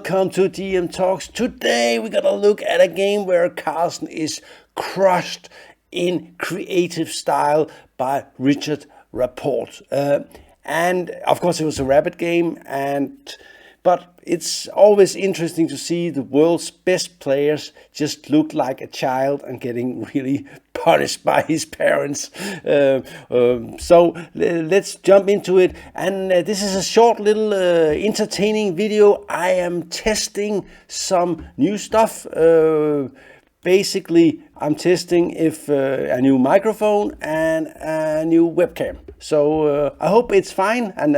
welcome to DM Talks. Today we're gonna look at a game where Carlsen is crushed in creative style by Rapport. And of course it was a rapid game, but it's always interesting to see the world's best players just look like a child and getting really punished by his parents. So let's jump into it. And this is a short little entertaining video. I am testing some new stuff. Basically, I'm testing if a new microphone and a new webcam. So I hope it's fine, and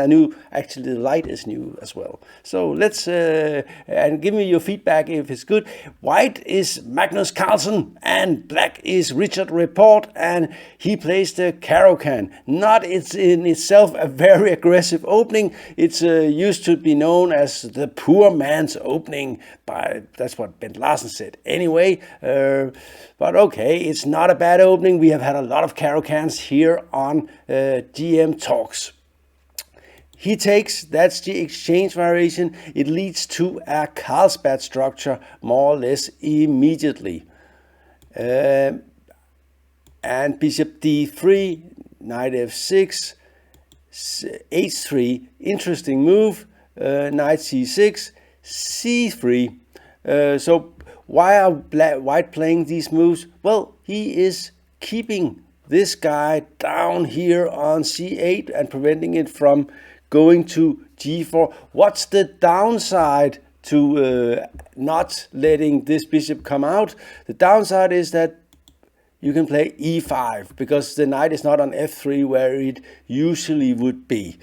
actually the light is new as well. So let's, and give me your feedback if it's good. White is Magnus Carlsen and black is Rapport, and he plays the Caro-Can. Not it's in itself a very aggressive opening. It's used to be known as the poor man's opening, that's what Ben Larsen said. Anyway, but okay, it's not a bad opening. We have had a lot of Caro-Cans here on GM Talks. He takes, that's the exchange variation. It leads to a Carlsbad structure more or less immediately. And bishop d3, knight f6, h3, interesting move, knight c6, c3. So why are white playing these moves? Well, he is keeping this guy down here on c8 and preventing it from going to g4. What's the downside to not letting this bishop come out? The downside is that you can play e5 because the knight is not on f3 where it usually would be.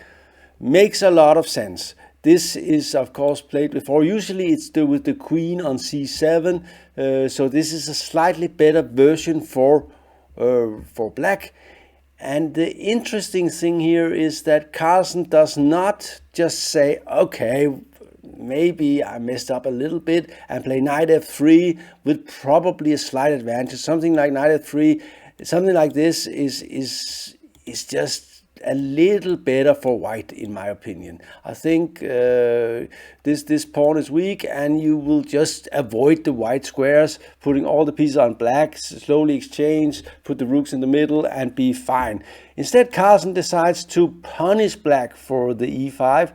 Makes a lot of sense. This is of course played before. Usually it's with the queen on c7. So this is a slightly better version for black. And the interesting thing here is that Carlsen does not just say, okay, maybe I messed up a little bit, and play knight f3 with probably a slight advantage. Something like knight f3, something like this is just a little better for white, in my opinion. I think this pawn is weak, and you will just avoid the white squares, putting all the pieces on black, slowly exchange, put the rooks in the middle, and be fine. Instead, Carlsen decides to punish black for the e5.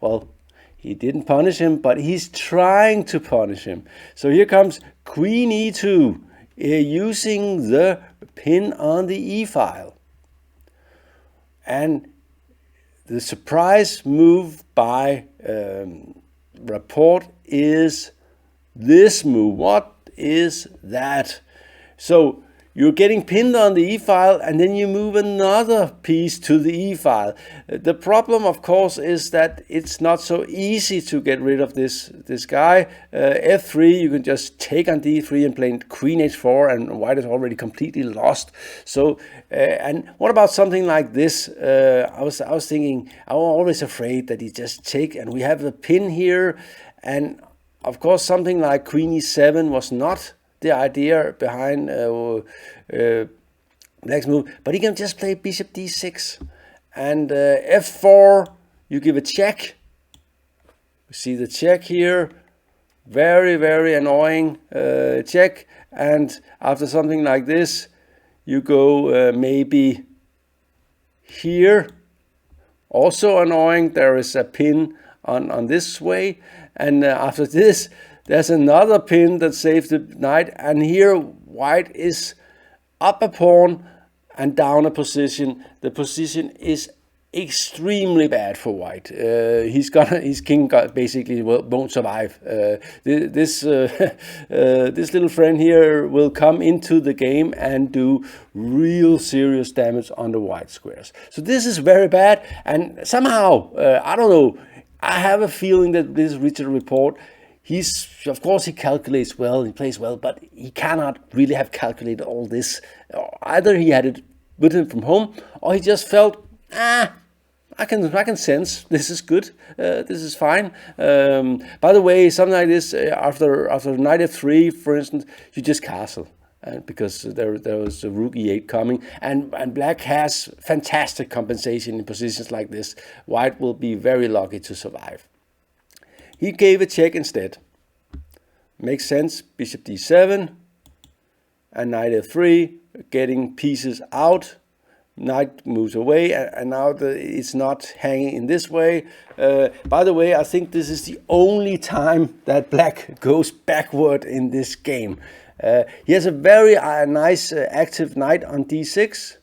Well, he didn't punish him, but he's trying to punish him. So here comes queen e2, using the pin on the e file. And the surprise move by Rapport is this move. What is that? So you're getting pinned on the e-file, and then you move another piece to the e-file. The problem, of course, is that it's not so easy to get rid of this guy. f3, you can just take on d3 and play queen h4, and white is already completely lost. So, and what about something like this? I was thinking, I was always afraid that he just take, and we have the pin here, and of course something like queen e7 was not the idea behind black's move, but he can just play bishop d6 and f4. You give a check. You see the check here, very annoying check. And after something like this, you go maybe here. Also annoying. There is a pin on this way, and after this, there's another pin that saves the knight, and here white is up a pawn and down a position. The position is extremely bad for white. His king basically won't survive. This little friend here will come into the game and do real serious damage on the white squares. So this is very bad, and somehow I don't know. I have a feeling that this Rapport, of course he calculates well, he plays well, but he cannot really have calculated all this. Either he had it written from home, or he just felt, I can sense this is good, this is fine. By the way, something like this, after knight f3, for instance, you just castle. Because there was a rook e8 coming, and black has fantastic compensation in positions like this. White will be very lucky to survive. He gave a check instead. Makes sense. Bishop d7 and knight f3, getting pieces out. Knight moves away, and now it's not hanging in this way. By the way, I think this is the only time that black goes backward in this game. He has a very nice active knight on d6.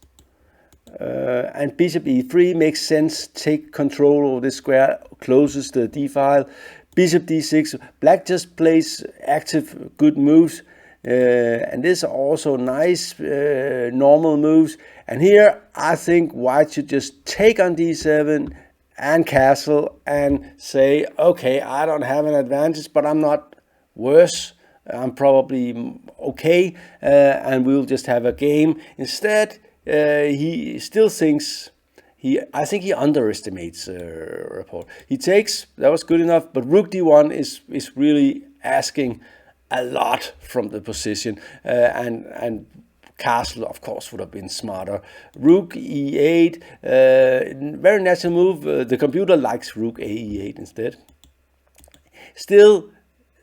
And bishop e3 makes sense. Take control over this square, closes the d-file. Bishop d6, black just plays active, good moves. And this are also nice normal moves. And here I think white should just take on d7 and castle and say, okay, I don't have an advantage, but I'm not worse. I'm probably okay, and we'll just have a game. Instead, he still thinks, I think he underestimates Rapport. He takes, that was good enough, but rook d1 is really asking a lot from the position, and castle, of course, would have been smarter. Rook e8, very natural move. The computer likes rook a e8 instead. Still,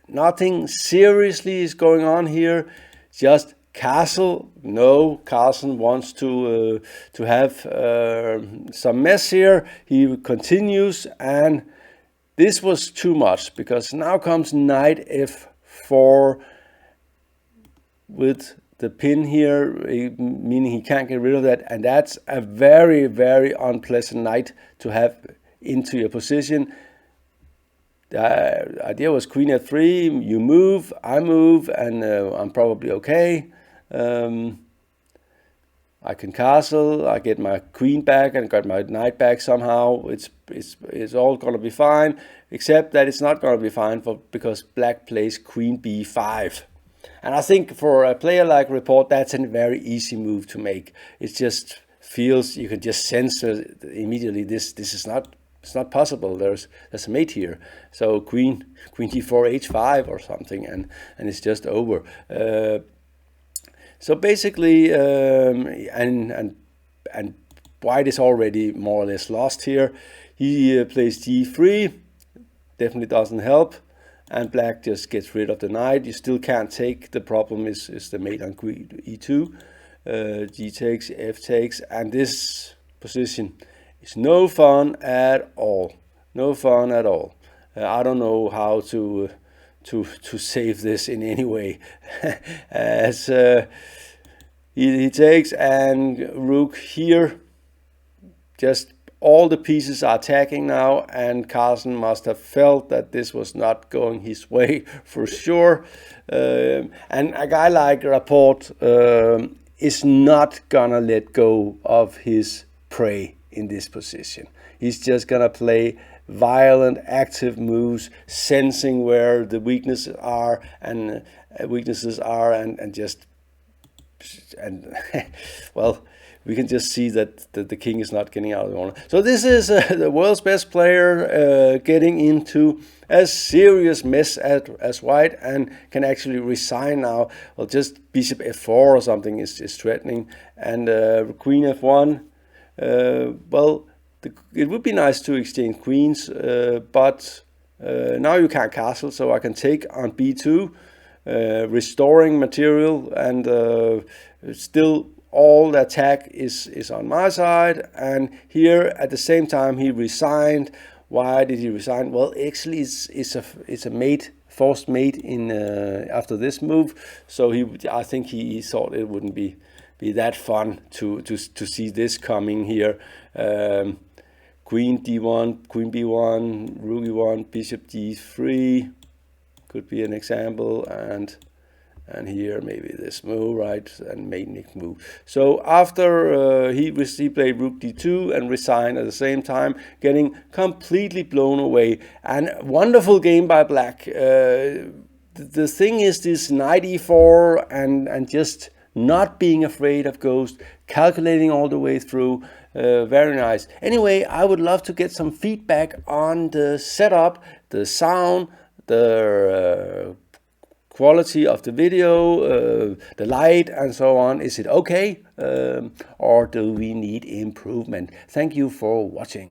nothing seriously is going on here. Just castle. No, Carlsen wants to have some mess here. He continues, and this was too much because now comes knight f4 with the pin here, meaning he can't get rid of that, and that's a very, very unpleasant knight to have into your position. The idea was queen f3, you move, I move, and I'm probably okay. I can castle, I get my queen back and got my knight back somehow. It's all going to be fine, except that it's not going to be fine because black plays queen b5. And I think for a player like Rapport, that's a very easy move to make. It just feels, you can just sense immediately this is not, it's not possible. There's a mate here. So queen d4 h5 or something, and it's just over. So basically, and white is already more or less lost here. He plays g3, definitely doesn't help, and black just gets rid of the knight. You still can't take. The problem is the mate on queen e2, g takes, f takes, and this position is no fun at all. No fun at all. I don't know how to save this in any way. As he takes, and rook here, just all the pieces are attacking now, and Carlsen must have felt that this was not going his way for sure. And a guy like Rapport is not gonna let go of his prey in this position. He's just gonna play violent, active moves, sensing where the weaknesses are, and well, we can just see that the king is not getting out of the corner. So this is the world's best player getting into a serious mess as white, and can actually resign now. Well, just bishop f4 or something is threatening, and queen f1. Well, it would be nice to exchange queens, but now you can't castle, so I can take on b2, restoring material, and still all the attack is on my side. And here at the same time he resigned. Why did he resign? Well, actually it's a mate, forced mate in after this move. So I think he thought it wouldn't be that fun to see this coming here. Queen d1, queen b1, rook e1, bishop d3 could be an example, and here maybe this move, right, and mate move. So after he played rook d2 and resigned at the same time, getting completely blown away. And wonderful game by black. The thing is this knight e4 and just not being afraid of ghost, calculating all the way through. Very nice. Anyway, I would love to get some feedback on the setup, the sound, the quality of the video, the light, and so on. Is it okay, or do we need improvement? Thank you for watching.